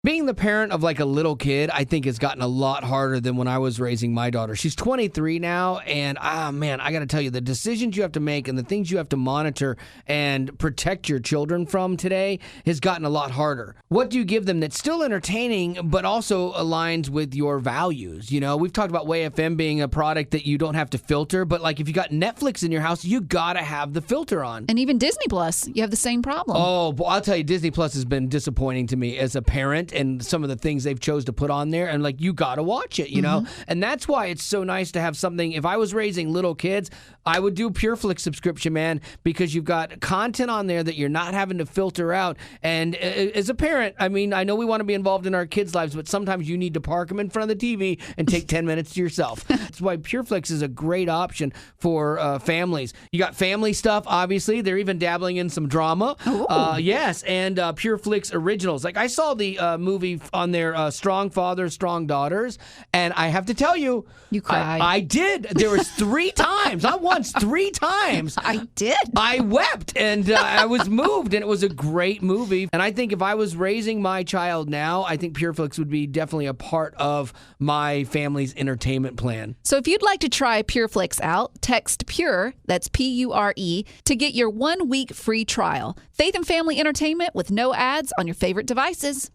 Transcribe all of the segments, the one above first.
Being the parent of like a little kid, I think has gotten a lot harder than when I was raising my daughter. She's 23 now, and man, I got to tell you, the decisions you have to make and the things you have to monitor and protect your children from today has gotten a lot harder. What do you give them that's still entertaining, but also aligns with your values? You know, we've talked about Way FM being a product that you don't have to filter, but like if you got Netflix in your house, you got to have the filter on. And even Disney Plus, you have the same problem. Oh, well, I'll tell you, Disney Plus has been disappointing to me as a parent. And some of the things they've chose to put on there, and like you got to watch it, you know? And that's why it's so nice to have something. If I was raising little kids, I would do a PureFlix subscription, man, because you've got content on there that you're not having to filter out. And as a parent, I mean, I know we want to be involved in our kids' lives, but sometimes you need to park them in front of the TV and take 10 minutes to yourself. That's why PureFlix is a great option for families. You got family stuff, obviously. They're even dabbling in some drama. Yes, and PureFlix originals. Like I saw the movie on their Strong Fathers, Strong Daughters, and I have to tell you, you cried. I did. There was 3 times, not once, 3 times. I did. I wept, and I was moved, and it was a great movie. And I think if I was raising my child now, I think PureFlix would be definitely a part of my family's entertainment plan. So if you'd like to try PureFlix out, text PURE, that's PURE, to get your 1-week free trial. Faith and Family Entertainment with no ads on your favorite devices.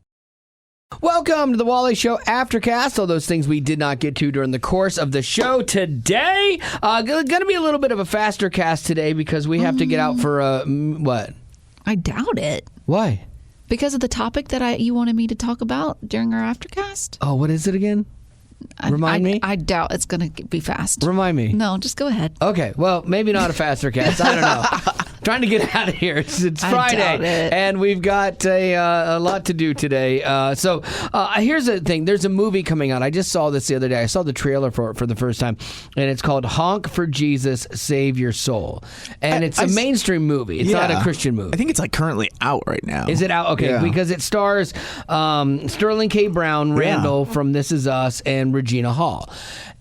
Welcome to the Wally Show Aftercast. All those things we did not get to during the course of the show today. Going to be a little bit of a faster cast today because we have to get out for what? I doubt it. Why? Because of the topic that you wanted me to talk about during our Aftercast. Oh, what is it again? Remind me? I doubt it's going to be fast. Remind me. No, just go ahead. Okay, well, maybe not a faster cast. I don't know. Trying to get out of here. It's Friday, and we've got a lot to do today. So here's the thing. There's a movie coming out. I just saw this the other day. I saw the trailer for it for the first time, and it's called Honk for Jesus, Save Your Soul. And it's a mainstream movie. It's not a Christian movie. I think it's like currently out right now. Is it out? Okay, because it stars Sterling K. Brown, Randall from This Is Us, and Regina Hall.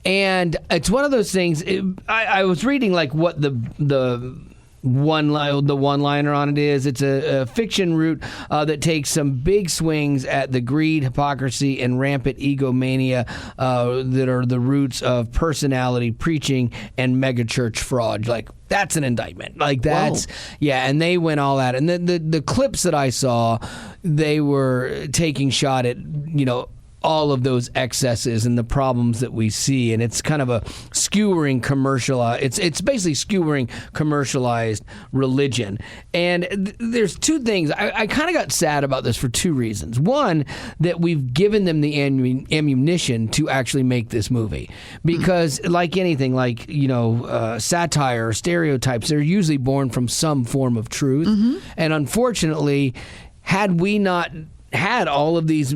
And it's one of those things. I was reading like what the one-liner on it is. It's a fiction route that takes some big swings at the greed, hypocrisy, and rampant egomania that are the roots of personality preaching and megachurch fraud. Like, that's an indictment. Like, that's, and they went all at it. And the clips that I saw, they were taking shot at, all of those excesses and the problems that we see, and it's kind of a skewering commercialized. It's basically skewering commercialized religion. And there's 2 things. I kind of got sad about this for 2 reasons. One, that we've given them the ammunition to actually make this movie, because like anything, like satire or stereotypes, they're usually born from some form of truth. And unfortunately, had we not had all of these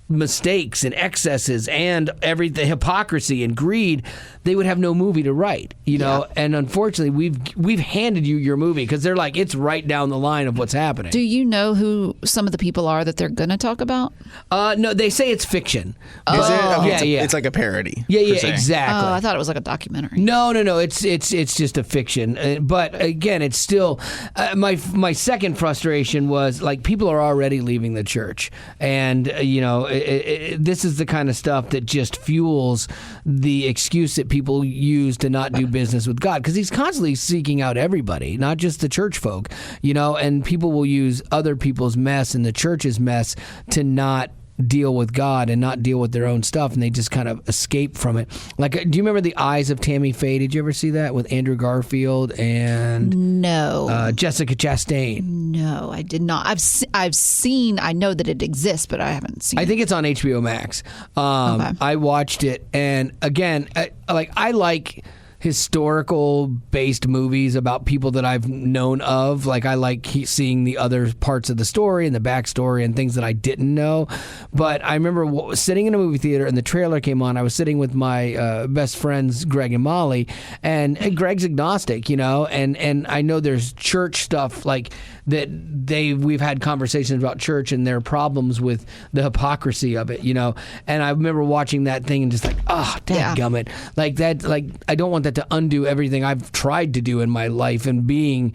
mistakes and excesses and everything, hypocrisy and greed, they would have no movie to write, and unfortunately we've handed you your movie because they're like, it's right down the line of what's happening. Do you know who some of the people are that they're going to talk about? No, they say it's fiction. Is it? Okay, it's like a parody. Yeah, exactly. Oh, I thought it was like a documentary. No, it's just a fiction. But again, it's still my second frustration was like people are already leaving the church, and this is the kind of stuff that just fuels the excuse that people use to not do business with God, because he's constantly seeking out everybody, not just the church folk, and people will use other people's mess and the church's mess to not deal with God and not deal with their own stuff, and they just kind of escape from it. Like, do you remember The Eyes of Tammy Faye? Did you ever see that with Andrew Garfield and Jessica Chastain? No, I did not. I've seen. I know that it exists, but I haven't seen. I think it's on HBO Max. Okay. I watched it, and again, I like historical based movies about people that I've known of. Like, I like seeing the other parts of the story and the backstory and things that I didn't know. But I remember sitting in a movie theater and the trailer came on. I was sitting with my best friends, Greg and Molly, and Greg's agnostic, and I know there's church stuff like that. We've had conversations about church and their problems with the hypocrisy of it, and I remember watching that thing and just like, dadgummit. Like that, like I don't want that to undo everything I've tried to do in my life and being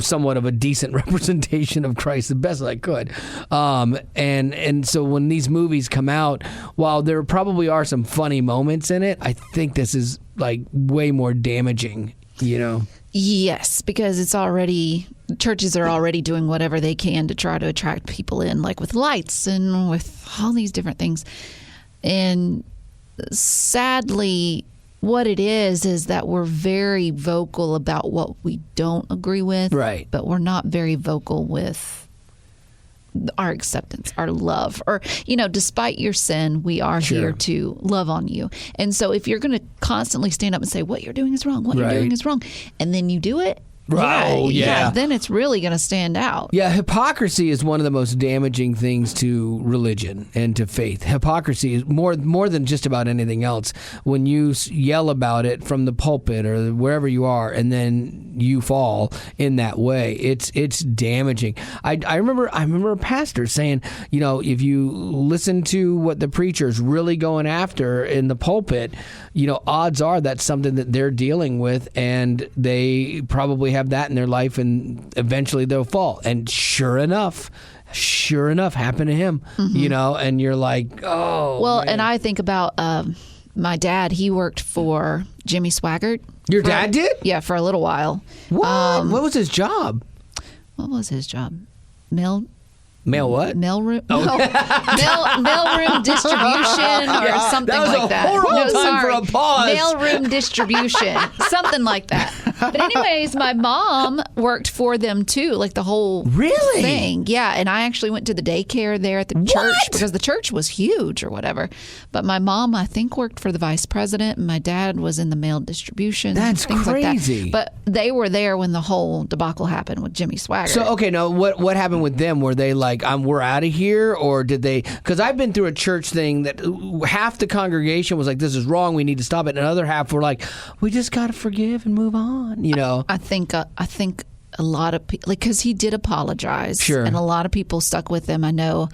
somewhat of a decent representation of Christ the best I could. And so when these movies come out, while there probably are some funny moments in it, I think this is like way more damaging, Yes, because churches are already doing whatever they can to try to attract people in, like with lights and with all these different things. And sadly, what it is that we're very vocal about what we don't agree with, right? But we're not very vocal with our acceptance, our love, or despite your sin, we are here to love on you. And so, if you're going to constantly stand up and say what you're doing is wrong, what you're doing is wrong, and then you do it. Then it's really going to stand out. Yeah, hypocrisy is one of the most damaging things to religion and to faith. Hypocrisy is more than just about anything else. When you yell about it from the pulpit or wherever you are, and then you fall in that way, it's damaging. I remember a pastor saying, if you listen to what the preacher's really going after in the pulpit, odds are that's something that they're dealing with, and they probably have that in their life, and eventually they'll fall. And sure enough happened to him. And you're like, oh well, man. And I think about my dad. He worked for Jimmy Swaggart. Your dad did? Yeah, for a little while. What was his job? What was his job? Mail what? Mailroom. Oh. Mailroom distribution or something like that. That was a horrible time for a pause. Mailroom distribution, something like that. But anyways, my mom worked for them too, like the whole thing. Yeah, and I actually went to the daycare there at the church because the church was huge or whatever. But my mom, I think, worked for the vice president, and my dad was in the mail distribution. That's things crazy. Like that. But they were there when the whole debacle happened with Jimmy Swaggart. So okay, now what happened with them? Were they like, we're out of here, or did they? Because I've been through a church thing that half the congregation was like, this is wrong, we need to stop it, and another half were like, we just got to forgive and move on. I think a lot of people, because he did apologize, and a lot of people stuck with him. I know.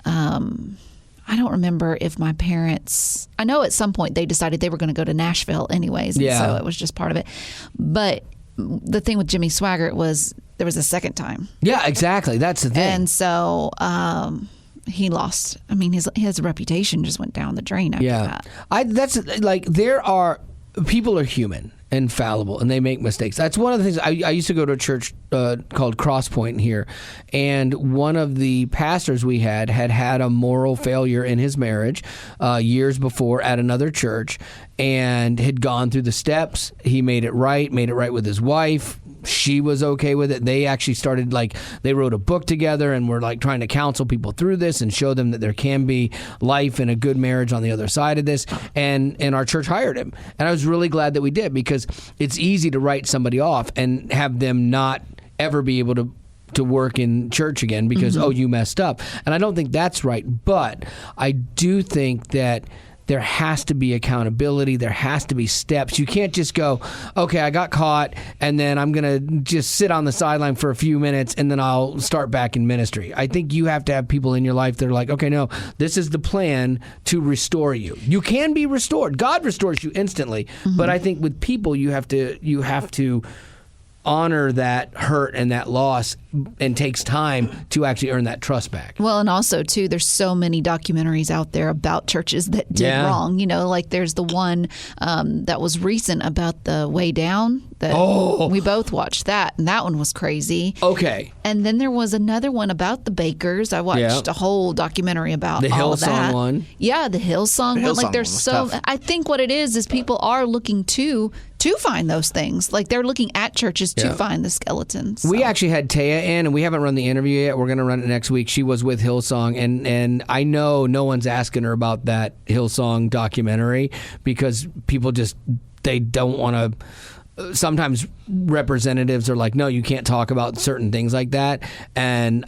I don't remember if my parents. I know at some point they decided they were going to go to Nashville anyways, and so it was just part of it. But the thing with Jimmy Swaggart was there was a second time. Yeah, exactly. That's the thing. And so he lost. I mean, his reputation just went down the drain after that. That's like people are human and fallible, and they make mistakes. That's one of the things. I used to go to a church called Crosspoint here, and one of the pastors we had a moral failure in his marriage years before at another church, and had gone through the steps. He made it right with his wife. She was okay with it. They actually started, they wrote a book together and were trying to counsel people through this and show them that there can be life and a good marriage on the other side of this. And our church hired him. And I was really glad that we did, because it's easy to write somebody off and have them not ever be able to work in church again because, you messed up. And I don't think that's right. But I do think that there has to be accountability. There has to be steps. You can't just go, okay, I got caught, and then I'm going to just sit on the sideline for a few minutes, and then I'll start back in ministry. I think you have to have people in your life that are like, okay, no, this is the plan to restore you. You can be restored. God restores you instantly. But I think with people, you have to honor that hurt and that loss, and takes time to actually earn that trust back. Well, and also, too, there's so many documentaries out there about churches that did wrong. Like there's the one that was recent about the Way Down. We both watched that, and that one was crazy. Okay. And then there was another one about the bakers. I watched a whole documentary about the all of that. Hillsong one. Yeah, the Hillsong one. Like there's so. Tough. I think what it is people are looking to find those things. Like they're looking at churches to find the skeletons. So. We actually had Taya in, and we haven't run the interview yet. We're going to run it next week. She was with Hillsong, and I know no one's asking her about that Hillsong documentary because people they don't want to. Sometimes representatives are like, no, you can't talk about certain things like that, and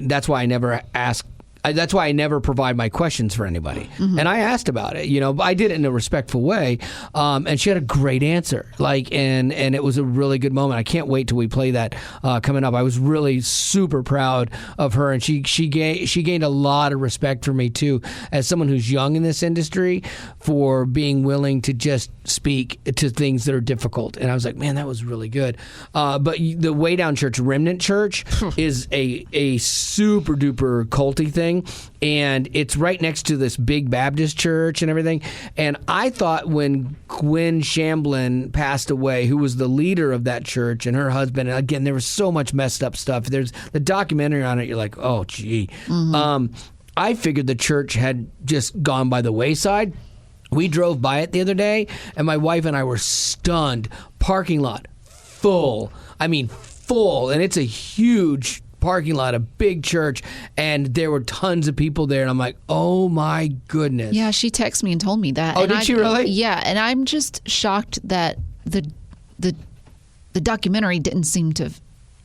that's why I never ask that's why I never provide my questions for anybody. And I asked about it, but I did it in a respectful way. And she had a great answer, and it was a really good moment. I can't wait till we play that coming up. I was really super proud of her, and she gained a lot of respect for me too, as someone who's young in this industry, for being willing to just speak to things that are difficult. And I was like, man, that was really good. But the Way Down Church, Remnant Church, is a super duper culty thing, and it's right next to this big Baptist church and everything. And I thought when Gwen Shamblin passed away, who was the leader of that church, and her husband, and again, there was so much messed up stuff. There's the documentary on it. You're like, oh, gee. I figured the church had just gone by the wayside. We drove by it the other day, and my wife and I were stunned. Parking lot full. I mean, full. And it's a huge parking lot, a big church, and there were tons of people there. And I'm like, oh, my goodness. Yeah, she texted me and told me that. Oh, did she really? Yeah, and I'm just shocked that the documentary didn't seem to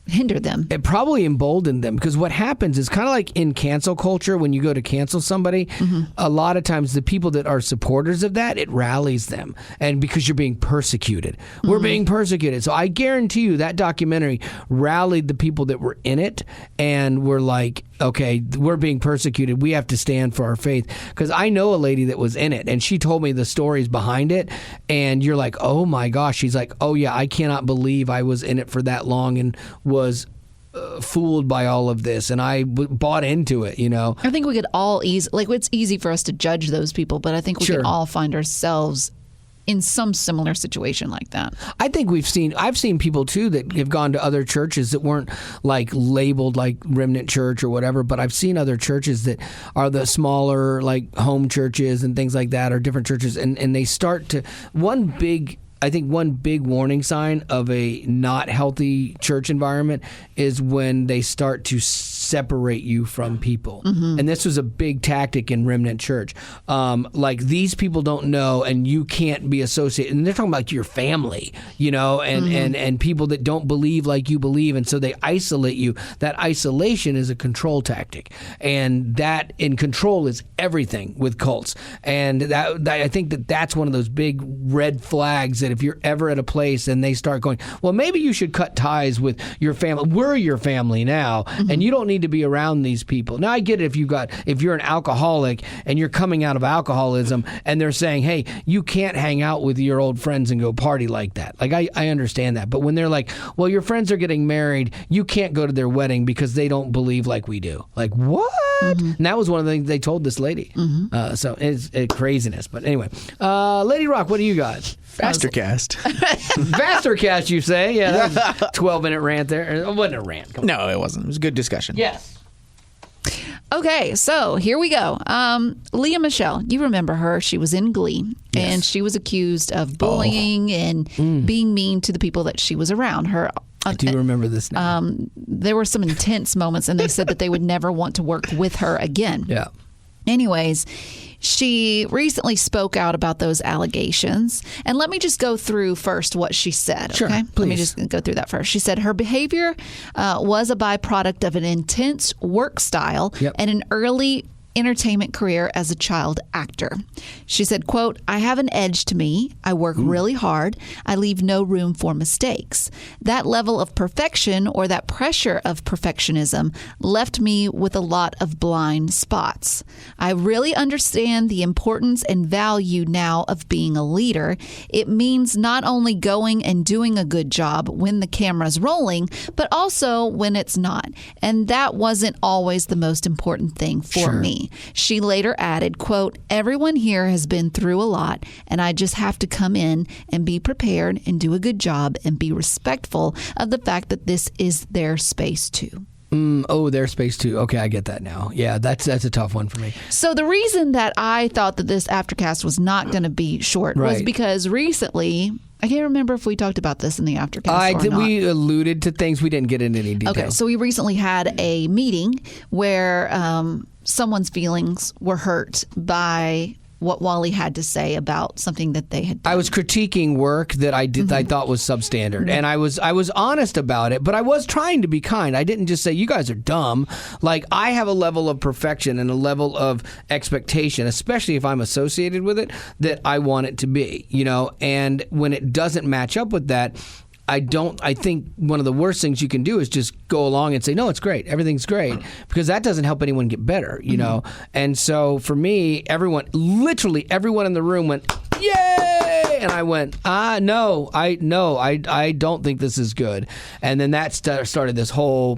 hinder them. It probably emboldened them, because what happens is kind of like in cancel culture, when you go to cancel somebody, a lot of times the people that are supporters of that, it rallies them. And because you're being persecuted. We're being persecuted. So I guarantee you that documentary rallied the people that were in it and were like, okay, we're being persecuted. We have to stand for our faith. Because I know a lady that was in it, and she told me the stories behind it. And you're like, oh my gosh. She's like, oh yeah, I cannot believe I was in it for that long and was fooled by all of this. And I bought into it, I think we could all it's easy for us to judge those people, but I think we can all find ourselves in some similar situation like that. I think I've seen people too that have gone to other churches that weren't like labeled like Remnant Church or whatever, but I've seen other churches that are the smaller like home churches and things like that, or different churches, and they start to, one big warning sign of a not healthy church environment is when they start to separate you from people. And this was a big tactic in Remnant Church. Like, these people don't know, and you can't be associated. And they're talking about your family, and people that don't believe like you believe, and so they isolate you. That isolation is a control tactic, and that in control is everything with cults. And that I think that's one of those big red flags that if you're ever at a place and they start going, well, maybe you should cut ties with your family. We're your family now, and you don't need to be around these people. Now, I get it if you're an alcoholic and you're coming out of alcoholism and they're saying, hey, you can't hang out with your old friends and go party like that. Like, I understand that. But when they're like, well, your friends are getting married, you can't go to their wedding because they don't believe like we do. Like, what? And that was one of the things they told this lady. So it's craziness. But anyway, Lady Rock, what do you got? Aftercast. Aftercast, you say? Yeah, that was a 12-minute rant there. It wasn't a rant. No, it wasn't. It was a good discussion. Yes. Okay, so here we go. Lea Michele, you remember her. She was in Glee, and she was accused of bullying and being mean to the people that she was around. I do remember this now. There were some intense moments, and they said that they would never want to work with her again. Yeah. Anyways, she recently spoke out about those allegations. And let me just go through first what she said. Sure, okay? please. Let me just go through that first. She said her behavior was a byproduct of an intense work style and an early entertainment career as a child actor. She said, quote, I have an edge to me. I work really hard. I leave no room for mistakes. That level of perfection, or that pressure of perfectionism, left me with a lot of blind spots. I really understand the importance and value now of being a leader. It means not only going and doing a good job when the camera's rolling, but also when it's not. And that wasn't always the most important thing for me. She later added, quote, everyone here has been through a lot, and I just have to come in and be prepared and do a good job and be respectful of the fact that this is their space too. Their space too. Okay, I get that now. Yeah, that's a tough one for me. So the reason that I thought that this Aftercast was not going to be short was because recently, I can't remember if we talked about this in the Aftercast or not. We alluded to things. We didn't get into any detail. Okay, so we recently had a meeting where someone's feelings were hurt by what Wally had to say about something that they had done. I was critiquing work that I did I thought was substandard, and I was honest about it, but I was trying to be kind. I didn't just say you guys are dumb. Like, I have a level of perfection and a level of expectation, especially if I'm associated with it, that I want it to be, and when it doesn't match up with that, I think one of the worst things you can do is just go along and say, no, it's great. Everything's great. Because that doesn't help anyone get better, And so for me, literally everyone in the room went, yay! And I went, no, I don't think this is good. And then that started this whole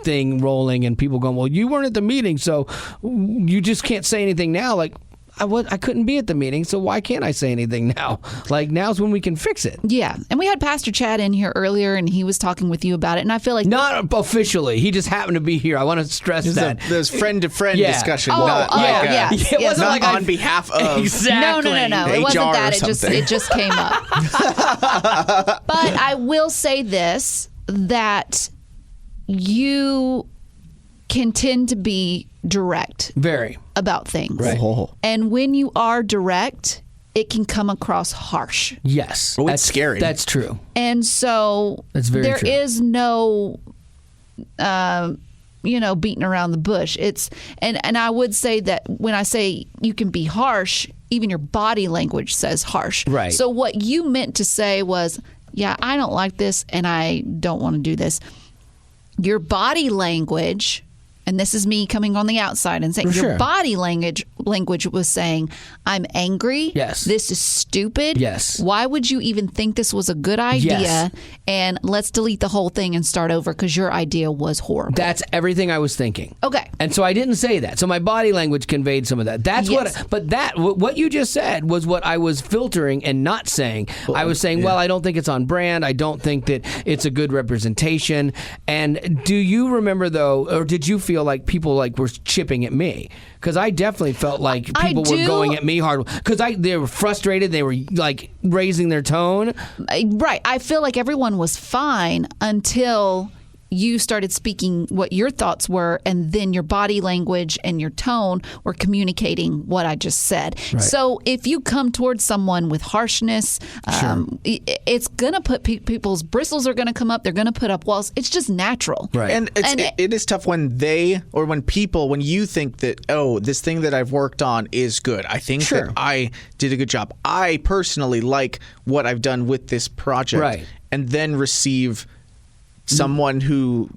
thing rolling, and people going, well, you weren't at the meeting, so you just can't say anything now. Like, I couldn't be at the meeting, so why can't I say anything now? Like, now's when we can fix it. Yeah, and we had Pastor Chad in here earlier, and he was talking with you about it, and I feel like... Not officially. He just happened to be here. I want to stress that. There's friend-to-friend discussion. It wasn't not like on behalf of... Exactly. No. It wasn't that. It just came up. But I will say this, that you can tend to be direct about things. Right. And when you are direct, it can come across harsh. Yes. Oh, it's scary. That's true. And so there is no beating around the bush. And I would say that when I say you can be harsh, even your body language says harsh. Right. So what you meant to say was, yeah, I don't like this and I don't want to do this. Your body language, and this is me coming on the outside and saying, your body language was saying, I'm angry. Yes. This is stupid. Yes. Why would you even think this was a good idea? Yes. And let's delete the whole thing and start over because your idea was horrible. That's everything I was thinking. Okay. And so I didn't say that. So my body language conveyed some of that. That's what you just said was what I was filtering and not saying. I was saying, well, I don't think it's on brand. I don't think that it's a good representation. And do you remember, though, or did you feel like people were chipping at me? Because I definitely felt like people were going at me hard. Because they were frustrated. They were raising their tone. Right. I feel like everyone was fine until you started speaking what your thoughts were, and then your body language and your tone were communicating what I just said. Right. So if you come towards someone with harshness, it's going to put people's bristles are going to come up. They're going to put up walls. It's just natural. Right. And it is tough when when you think that, this thing that I've worked on is good. I think that I did a good job. I personally like what I've done with this project. Right. And then receive someone who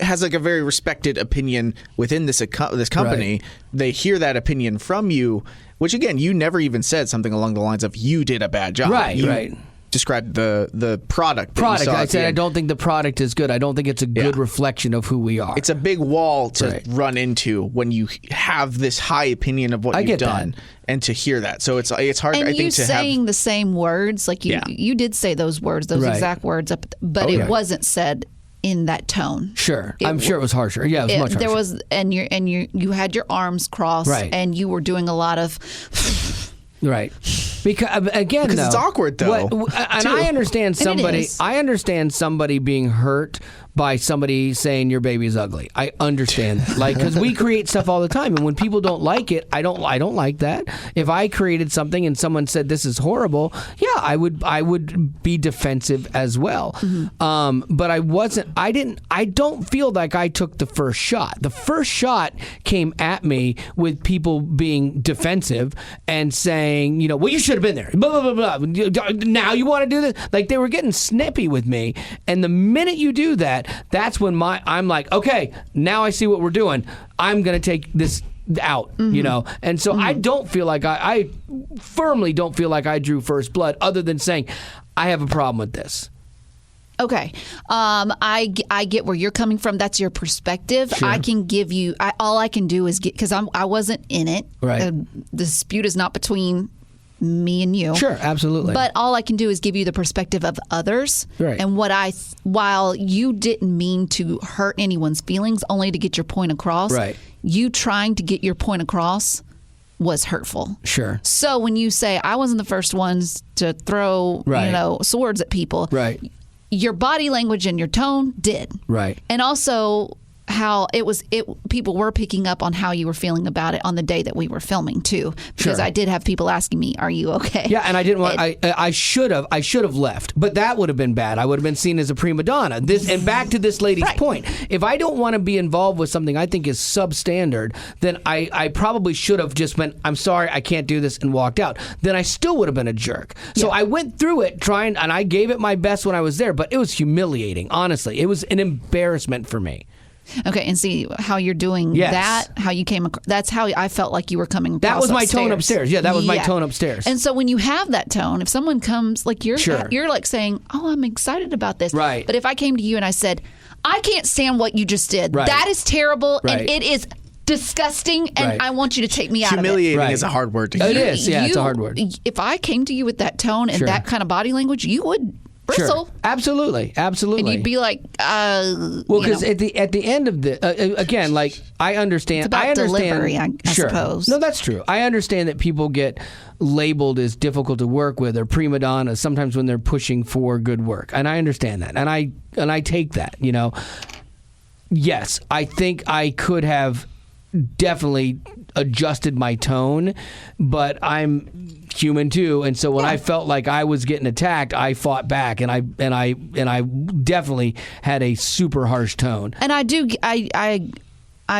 has a very respected opinion within this company. Right. They hear that opinion from you, which again you never even said something along the lines of you did a bad job. Right. Described the product. I said I don't think the product is good. I don't think it's a good reflection of who we are. It's a big wall to run into when you have this high opinion of what you've done. And to hear that, so it's hard. And I think you saying the same words, you did say those words, those exact words, but it wasn't said in that tone. Sure. I'm sure it was harsher. Yeah, it was much harsher. There was, and you had your arms crossed, and you were doing a lot of... Right. Because it's awkward though. I understand somebody. I understand somebody being hurt by somebody saying your baby's ugly. I understand that. Because we create stuff all the time, and when people don't like it, I don't like that. If I created something and someone said this is horrible, I would be defensive as well. Mm-hmm. But I wasn't. I don't feel like I took the first shot. The first shot came at me with people being defensive and saying, well, you should have been there. Blah blah blah blah. Now you want to do this? They were getting snippy with me, and the minute you do that, that's when I'm like, okay, now I see what we're doing. I'm going to take this out, And so I don't feel like I firmly don't feel like I drew first blood, other than saying I have a problem with this. Okay. I get where you're coming from. That's your perspective. Sure. I can give you, all I can do is because I wasn't in it. Right. The dispute is not between me and you. Sure, absolutely. But all I can do is give you the perspective of others. Right. And while you didn't mean to hurt anyone's feelings, only to get your point across. Right. You trying to get your point across was hurtful. Sure. So when you say I wasn't the first ones to throw, swords at people. Right. Your body language and your tone did. Right. And also, how people were picking up on how you were feeling about it on the day that we were filming too, because I did have people asking me, "Are you okay?" Yeah, and I didn't want. I should have left, but that would have been bad. I would have been seen as a prima donna. And back to this lady's point, if I don't want to be involved with something I think is substandard, then I probably should have just been, "I'm sorry, I can't do this," and walked out. Then I still would have been a jerk. So I went through it trying, and I gave it my best when I was there, but it was humiliating. Honestly, it was an embarrassment for me. Okay, and see how you're doing that, how you came across. That's how I felt like you were coming across. That was my upstairs. tone upstairs. Yeah, that was my tone upstairs. And so when you have that tone, if someone comes, like you're like saying, "Oh, I'm excited about this." Right. But if I came to you and I said, "I can't stand what you just did. Right. That is terrible, Right. and it is disgusting, and I want you to take me out of it." Humiliating is a hard word to hear. It is. Yeah, it's a hard word. If I came to you with that tone and that kind of body language, you would bristle. Sure. Absolutely. And you'd be like, well, because at the end of the again, like I understand. It's about delivery, I suppose. No, that's true. I understand that people get labeled as difficult to work with or prima donnas sometimes when they're pushing for good work, and I understand that, and I take that. Yes, I think I could have definitely adjusted my tone, but I'm human too, and so when I felt like I was getting attacked, I fought back, and I definitely had a super harsh tone. And I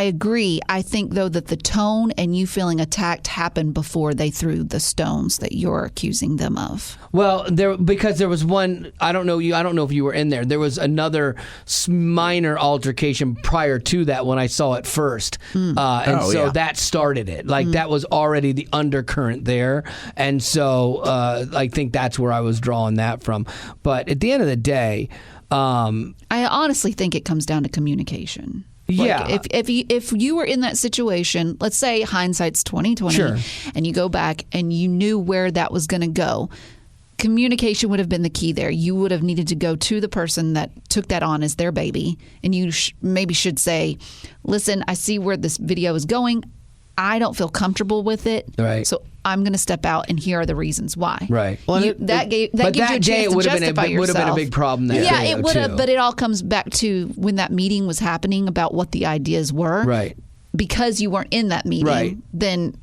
agree. I think though that the tone and you feeling attacked happened before they threw the stones that you're accusing them of. Well, because there was one. I don't know if you were in there. There was another minor altercation prior to that when I saw it first, that started it. Like that was already the undercurrent there, and so I think that's where I was drawing that from. But at the end of the day, I honestly think it comes down to communication. Like if you were in that situation, let's say hindsight's 20/20, and you go back and you knew where that was going to go, communication would have been the key there. You would have needed to go to the person that took that on as their baby, and you maybe should say, "Listen, I see where this video is going. I don't feel comfortable with it, so I'm going to step out, and here are the reasons why." Right. Well, that gives you a chance to justify yourself. It would have been a big problem that day, it would have, but it all comes back to when that meeting was happening about what the ideas were. Right. Because you weren't in that meeting, then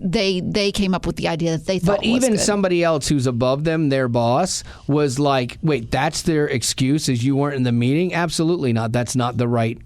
they came up with the idea that they thought was good. But even somebody else who's above them, their boss, was like, "Wait, that's their excuse? Is you weren't in the meeting?" Absolutely not. That's not the right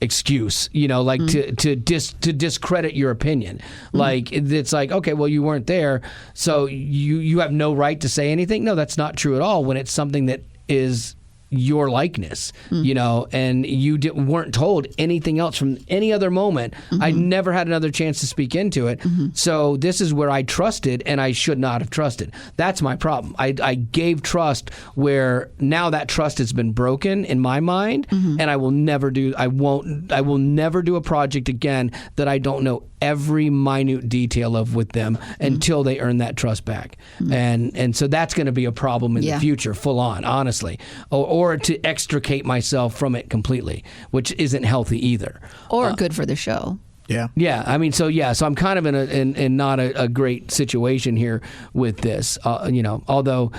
excuse, to discredit your opinion. Like it's like, okay, well, you weren't there, so you have no right to say anything. No, that's not true at all. When it's something that is your likeness, and you weren't told anything else from any other moment. I never had another chance to speak into it. So this is where I trusted, and I should not have trusted. That's my problem. I gave trust where now that trust has been broken in my mind, and I will never do a project again that I don't know every minute detail of with them until they earn that trust back. And so that's going to be a problem in the future, full on, honestly. Or to extricate myself from it completely, which isn't healthy either. Or good for the show. Yeah. Yeah. I mean, so I'm kind of in not a great situation here with this, although,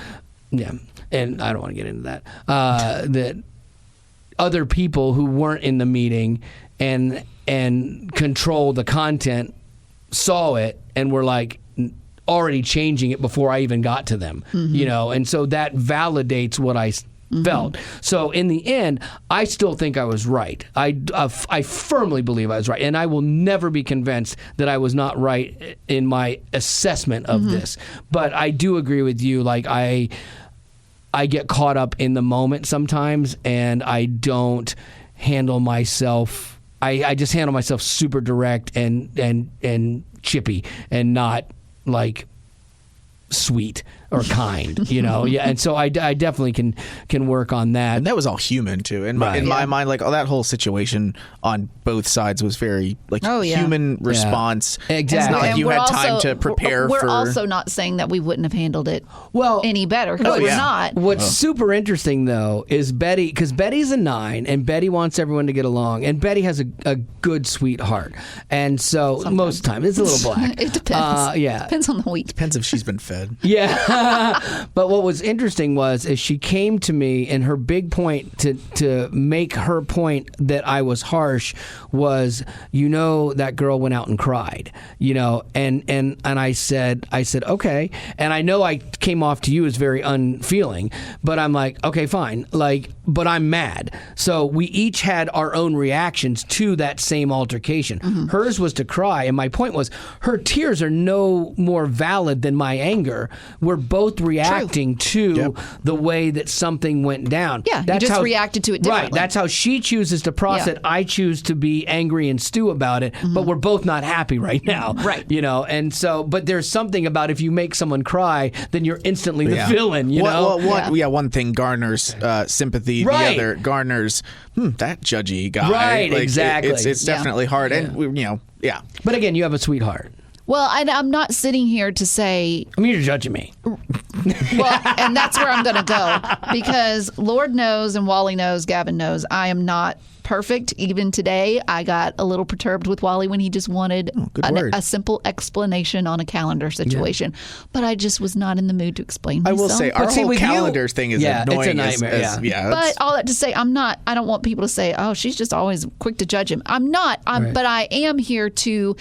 and I don't want to get into that, that other people who weren't in the meeting and control the content saw it and were like already changing it before I even got to them, and so that validates what I felt. So in the end, I still think I was right. I firmly believe I was right, and I will never be convinced that I was not right in my assessment of this. But I do agree with you. Like I get caught up in the moment sometimes, and I don't handle myself. I just handle myself super direct and chippy, and not like sweet or kind, and so I definitely can work on that. And that was all human too. In my mind, like that whole situation on both sides was very human response. Exactly. It's not like you had time to prepare. We're also not saying that we wouldn't have handled it any better, because we're not. What's super interesting though is Betty, because Betty's a 9 and Betty wants everyone to get along, and Betty has a good sweetheart, and so sometimes. Most of the time it's a little black. It depends. Depends on the week. Depends if she's been fed. Yeah. But what was interesting is she came to me, and her big point to make her point that I was harsh was, that girl went out and cried, and I said okay, and I know I came off to you as very unfeeling, but I'm like, okay, fine, but I'm mad. So we each had our own reactions to that same altercation. Mm-hmm. Hers was to cry, and my point was her tears are no more valid than my anger. We're both reacting to the way that something went down. Yeah, you just reacted to it differently. Right, that's how she chooses to process it. I choose to be angry and stew about it, but we're both not happy right now. Right. And so, but there's something about if you make someone cry, then you're instantly the villain, one thing garners sympathy, the other garners, that judgy guy. Right, exactly. It's definitely hard. And, But again, you have a sweetheart. Well, I'm not sitting here to say... you're judging me. Well, and that's where I'm going to go. Because Lord knows, and Wally knows, Gavin knows, I am not perfect. Even today, I got a little perturbed with Wally when he just wanted a simple explanation on a calendar situation. Yeah. But I just was not in the mood to explain myself. I will say, our whole calendar thing is annoying. It's a nightmare. But all that to say, I don't want people to say, oh, she's just always quick to judge him. I'm not. But I am here to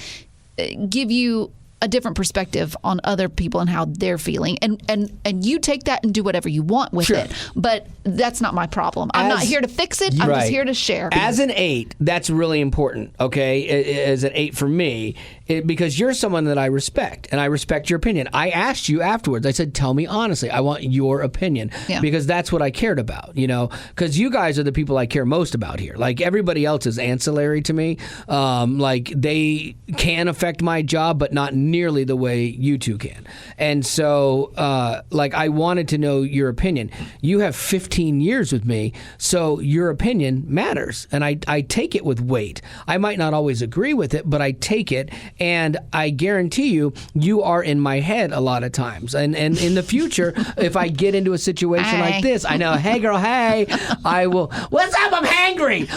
give you a different perspective on other people and how they're feeling, and you take that and do whatever you want with it. But that's not my problem. I'm not here to fix it. I'm just here to share. As an 8, that's really important. Okay, as an 8 for me, because you're someone that I respect, and I respect your opinion. I asked you afterwards. I said, "Tell me honestly. I want your opinion," because that's what I cared about. Because you guys are the people I care most about here. Like everybody else is ancillary to me. Like they can affect my job, but not nearly the way you two can. And so, I wanted to know your opinion. You have 15 years with me, so your opinion matters, and I take it with weight. I might not always agree with it, but I take it, and I guarantee you are in my head a lot of times. And in the future, if I get into a situation like this, I know, hey girl, hey, I will, what's up, I'm hangry.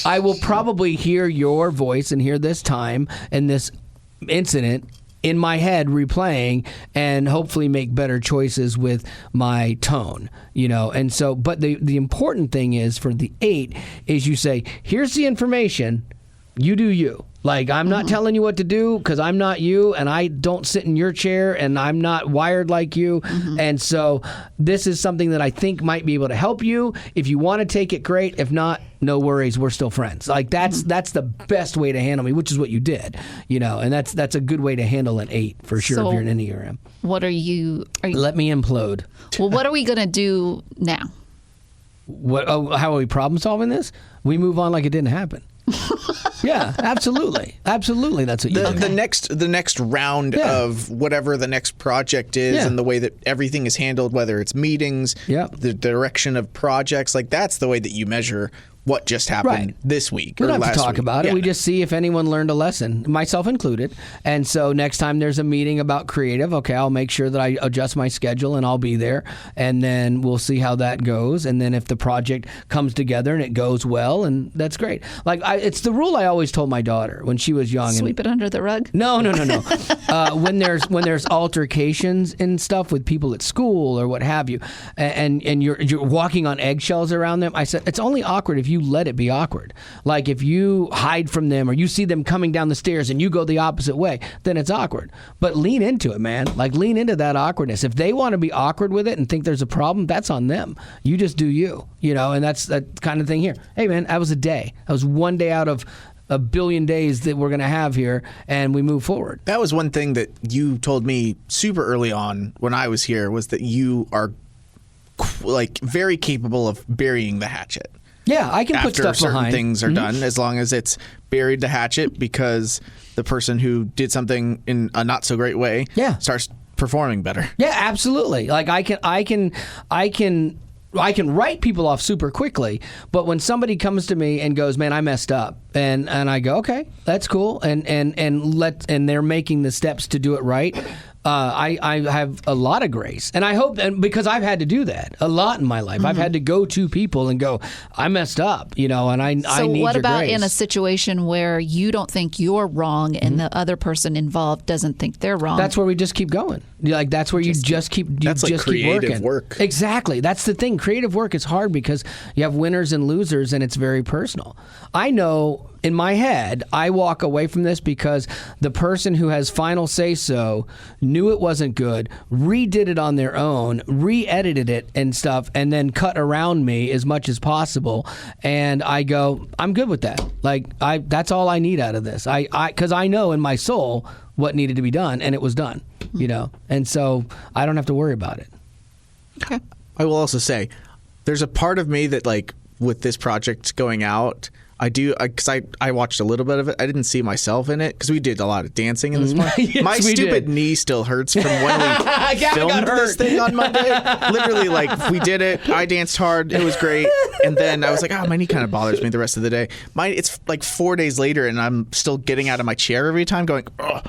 I will probably hear your voice and hear this time and this incident in my head replaying, and hopefully make better choices with my tone, and so, but the important thing is for the 8 is you say, here's the information, you do you. Like, I'm not telling you what to do because I'm not you, and I don't sit in your chair, and I'm not wired like you. And so this is something that I think might be able to help you. If you want to take it, great. If not, no worries. We're still friends. Like, that's the best way to handle me, which is what you did, and that's a good way to handle an 8 for sure, if you're an Enneagram. What are you... Let me implode. Well, what are we going to do now? How are we problem solving this? We move on like it didn't happen. Yeah, absolutely. Absolutely, that's what you do. The next round of whatever the next project is, and the way that everything is handled, whether it's meetings, the direction of projects, like that's the way that you measure what just happened this week or last week. We don't have to talk about it. We just see if anyone learned a lesson, myself included. And so next time there's a meeting about creative, okay, I'll make sure that I adjust my schedule and I'll be there. And then we'll see how that goes. And then if the project comes together and it goes well, and that's great. Like, it's the rule I always told my daughter when she was young. Sweep it under the rug? No. When there's altercations and stuff with people at school or what have you, and you're walking on eggshells around them, I said, it's only awkward if you let it be awkward. Like if you hide from them or you see them coming down the stairs and you go the opposite way, then it's awkward. But lean into it, man. Like lean into that awkwardness. If they want to be awkward with it and think there's a problem, that's on them. You just do you, and that's that kind of thing here. Hey, man, that was a day. That was one day out of a billion days that we're going to have here, and we move forward. That was one thing that you told me super early on when I was here, was that you are like very capable of burying the hatchet. Yeah, I can put stuff certain behind. Things are done, as long as it's buried the hatchet, because the person who did something in a not so great way starts performing better. Yeah, absolutely. Like I can write people off super quickly, but when somebody comes to me and goes, "Man, I messed up," and I go, "Okay, that's cool," and they're making the steps to do it right, I have a lot of grace, and I hope, and because I've had to do that a lot in my life, I've had to go to people and go, I messed up, and I need your grace. So what about in a situation where you don't think you're wrong and the other person involved doesn't think they're wrong? That's where we just keep going. Like that's where you just keep creative working. Work. Exactly. That's the thing. Creative work is hard because you have winners and losers, and it's very personal. I know. In my head, I walk away from this because the person who has final say-so knew it wasn't good, redid it on their own, re-edited it and stuff, and then cut around me as much as possible. And I go, I'm good with that. Like, that's all I need out of this. Because I know in my soul what needed to be done, and it was done. And so I don't have to worry about it. Okay. I will also say, there's a part of me that, like, with this project going out, I do, because I watched a little bit of it. I didn't see myself in it because we did a lot of dancing in this one. Yes, my stupid knee still hurts from when we filmed this thing on Monday. Literally, like, we did it. I danced hard. It was great. And then I was like, my knee kind of bothers me the rest of the day. It's like 4 days later, and I'm still getting out of my chair every time going, ugh.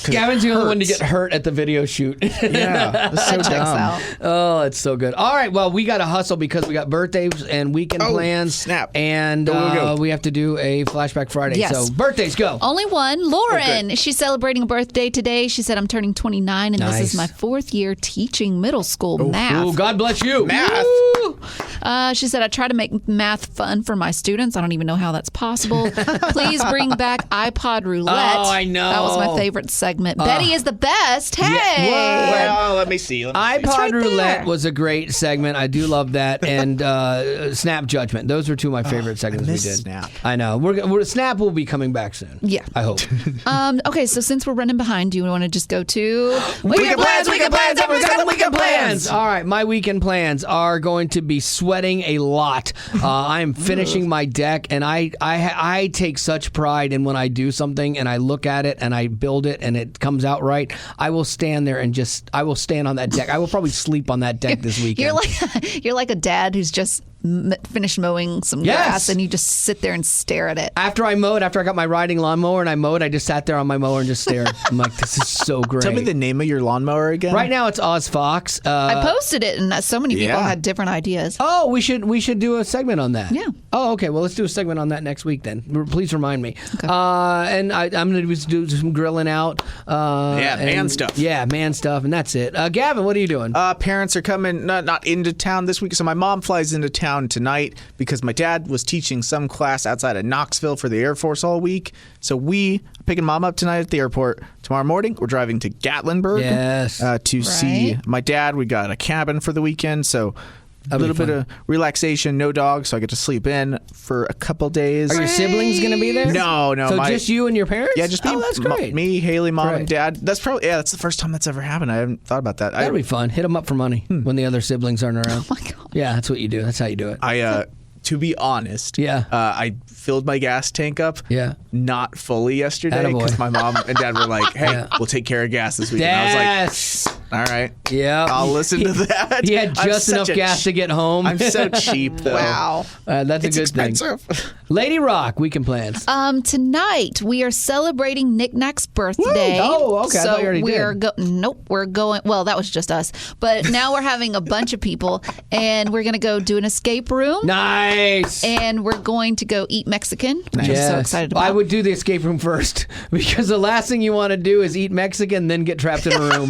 Gavin's the only one to get hurt at the video shoot. Yeah, it's so dumb. Oh, it's so good. All right, well, we got to hustle because we got birthdays and weekend plans. Snap. And we have to do a Flashback Friday. Yes. So birthdays, go. Only one. Lauren, she's celebrating a birthday today. She said, I'm turning 29, and this is my 4th year teaching middle school math. Oh, God bless you. Math. She said, I try to make math fun for my students. I don't even know how that's possible. Please bring back iPod Roulette. Oh, I know. That was my favorite segment. Betty is the best. Hey. Well, let me see. iPod Roulette was a great segment. I do love that. And Snap Judgment. Those were two of my favorite segments we did. Snap. I know. Snap will be coming back soon. Yeah. I hope. Okay, so since we're running behind, do you want to just go to Weekend plans. Everyone's got the weekend plans. All right, my weekend plans are going to be sweating a lot. I am finishing my deck, and I take such pride in when I do something and I look at it and I build it and it comes out right. I will stand there and I will stand on that deck. I will probably sleep on that deck this weekend. You're like a dad who's just finished mowing some grass, and you just sit there and stare at it. After I got my riding lawnmower and I mowed, I just sat there on my mower and just stared. I'm like, this is so great. Tell me the name of your lawnmower again. Right now it's Oz Fox. I posted it, and so many people had different ideas. Oh, we should do a segment on that. Yeah. Oh, okay. Well, let's do a segment on that next week then. Please remind me. Okay. And I'm going to do some grilling out. Man stuff. Yeah, man stuff, and that's it. Gavin, what are you doing? Parents are coming not into town this week, so my mom flies into town tonight because my dad was teaching some class outside of Knoxville for the Air Force all week. So we are picking mom up tonight at the airport. Tomorrow morning, we're driving to Gatlinburg to see my dad. We got a cabin for the weekend, so a little bit of relaxation, no dog, so I get to sleep in for a couple days. Are your siblings going to be there? No. So just you and your parents? Yeah, just me. Oh, that's great. Me, Haley, mom, and dad. That's that's the first time that's ever happened. I haven't thought about that. That'll be fun. Hit them up for money when the other siblings aren't around. Oh, my God. Yeah, that's what you do. That's how you do it. To be honest, I filled my gas tank up. Yeah. Not fully yesterday because my mom and dad were like, "Hey, we'll take care of gas this weekend." I was like, "All right, I'll listen to that." He had just enough gas to get home. I'm so cheap, though. Wow, that's a good expensive thing. Lady Rock, weekend plans. Tonight we are celebrating Knick Knack's birthday. Oh, okay. So I thought you already did. Nope, we're going. Well, that was just us, but now we're having a bunch of people, and we're going to go do an escape room. Nice. And we're going to go eat Mexican, which I'm so excited about. I would do the escape room first because the last thing you want to do is eat Mexican, then get trapped in a room.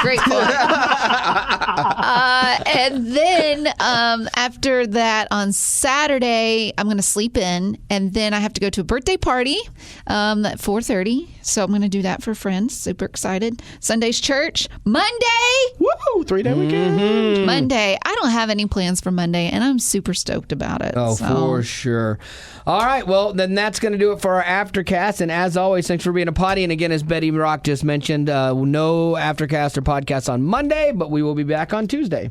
Great fun. And then after that, on Saturday, I'm going to sleep in, and then I have to go to a birthday party at 4:30. So I'm going to do that for friends. Super excited. Sunday's church. Monday. Woo! 3-day weekend. Monday. I don't have any plans for Monday, and I'm super stoked about it. Oh, for sure. All right. Well, then that's going to do it for our Aftercast. And as always, thanks for being a potty. And again, as Betty Rock just mentioned, no Aftercast or podcast on Monday, but we will be back on Tuesday.